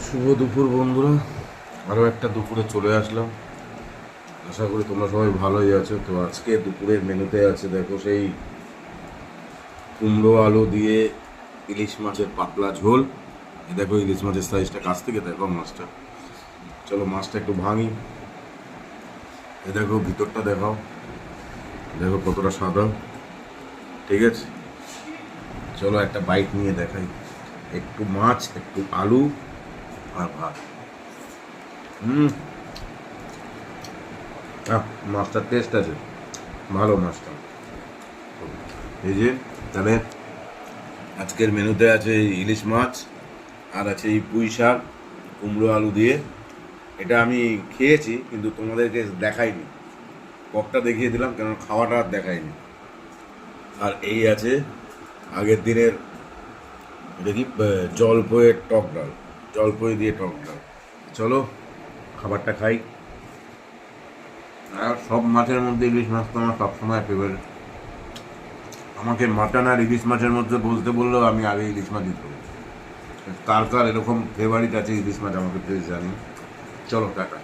শুভ দুপুর বন্ধুরা, আরও একটা দুপুরে চলে আসলাম। আশা করি তোমরা সবাই ভালোই আছো। তো আজকে দুপুরের মেনুতে আছে দেখো সেই কুমড়ো আলু দিয়ে ইলিশ মাছের পাতলা ঝোল। দেখো ইলিশ মাছের সাইজটা কাছ থেকে দেখো মাছটা। চলো মাছটা একটু ভাঙি। দেখো ভিতরটা দেখাও, দেখো কতটা সাদা। ঠিক আছে, চলো একটা বাইট নিয়ে দেখাই। একটু মাছ, একটু আলু আর ভাত। মাছটার টেস্ট আছে, ভালো মাছটা। এই যে তাহলে আজকের মেনুতে আছে ইলিশ মাছ আর আছে এই পুঁই শাক কুমড়ো আলু দিয়ে। এটা আমি খেয়েছি কিন্তু তোমাদেরকে দেখাইনি, পকটা দেখিয়ে দিলাম, কেন খাওয়াটা আর দেখাইনি। আর এই আছে আগের দিনের দেখি জলপইয়ের টক ডাল, জলপই দিয়ে টক ডাল। চলো খাবারটা খাই। আর সব মাছের মধ্যে ইলিশ মাছ তো আমার সবসময় ফেভারিট। আমাকে মাটন আর ইলিশ মাছের মধ্যে বলতে বললেও আমি আগে ইলিশ মাছই দেবো। কার কার এরকম ফেভারিট আছে ইলিশ মাছ আমাকে প্লিজ জানি। চলো টাটা।